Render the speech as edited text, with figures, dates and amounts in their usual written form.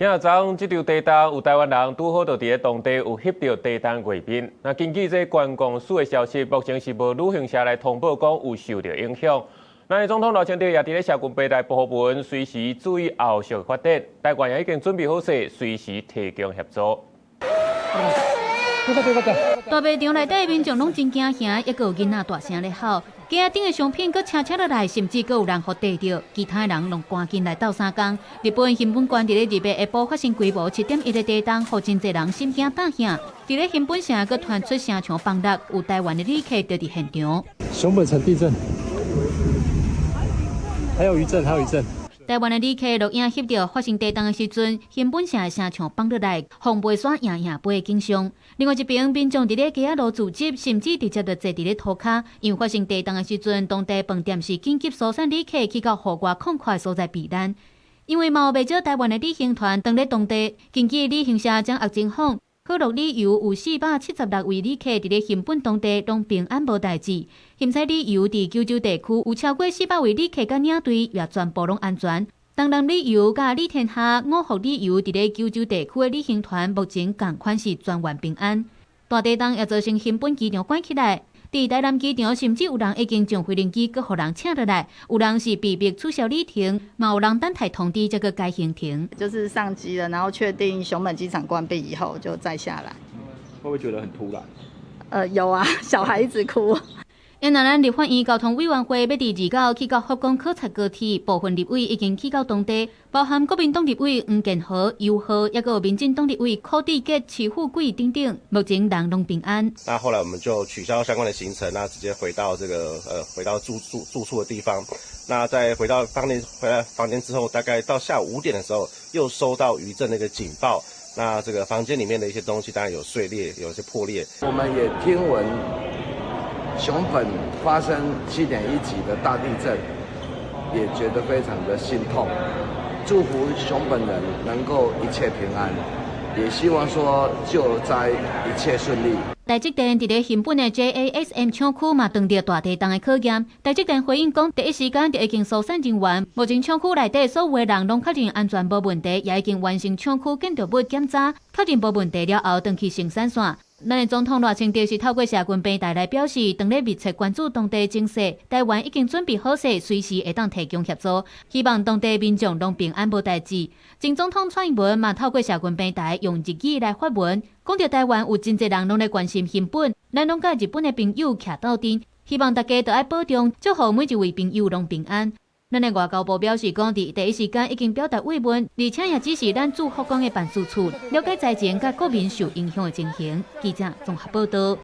今日早上，這場地動有台灣人拄好就佇咧當地有翕到地動畫面。那根據這觀光署的消息，目前是無旅行社來通報講有受到影響。咱總統賴清德也佇咧社群平台保護文，隨時注意後續發展。台灣也已經準備好勢，隨時提供協助。大賣場內底民眾攏真驚嚇，抑個有囡仔大聲咧吼。架頂的商品佫車車落來，甚至佫有人互逮着，其他人攏趕緊來鬥相共。日本新聞官佇咧日下晡發生規模7.1的地動，互真濟人心驚膽嚇。佇咧新本社佫傳出聲場崩落，有台灣的旅客就佇現場。熊本城地震，還有餘震。台灣的旅客錄影翕到發生地動的時陣，新本社的城牆崩落來，風背山飛飛的景象。另外一邊，民眾佇咧街仔路聚集，甚至直接就坐佇咧塗骹。因為發生地動的時陣，當地飯店是緊急疏散旅客去到戶外寬闊所在避難。因為嘛有袂少台灣的旅行團登咧當地，根據旅行社將惡情況，可樂旅遊有476位旅客佇咧新本當地攏平安無代誌。欣采旅遊佇九州地區有超過400位旅客甲領隊，也全部攏安全。東南旅遊甲李天下、五福旅遊佇咧九州地區的旅行團，目前共款是全員平安。大地動也造成新本機場關起來，佇台南機場甚至有人已經將飛行機擱互人請落來，有人是被迫取消旅程，嘛有人等待通知才個改行程。就是上機了，然後確定熊本機場關閉以後就再下來。會不會覺得很突然？有啊，小孩子哭。因那咱立法院交通委員會要佇29去到福岡考察高鐵，部分立委已經去到當地，包含國民黨立委黃建和、游和，也有民進黨立委柯志傑、徐富貴等等，目前人攏平安。那後來我們就取消相關的行程，那直接回到回到住處的地方。那在回來房間之後，大概到下午5點的時候，又收到餘震的一個警報。那這個房間裡面的一些東西當然有碎裂，有一些破裂。我們也聽聞熊本發生7.1級的大地震，也覺得非常的心痛。祝福熊本人能夠一切平安，也希望說救災一切順利。台積電佇咧新本的 JASM 廠區嘛，當着大地動的考驗。台積電回應講，第一時間就已經疏散人員，目前廠區內底所有的人攏確認安全無問題，也已經完成廠區建築物檢查，確認無問題了後，轉去生產線。咱的總統賴清德是透過社群平台來表示，當咧密切關注當地情勢，台灣已經準備好勢，隨時會當提供協助，希望當地民眾攏平安無代誌。前總統蔡英文嘛透過社群平台用日語來發文，講到台灣有真濟人攏咧關心新本，咱攏甲日本的朋友徛鬥陣，希望大家都愛保重，祝福每一位朋友攏平安。咱的外交部表示講，佇第一時間已經表達慰問，而且也指示咱駐福岡的辦事處了解災情甲國民受影響的情形。記者綜合報道。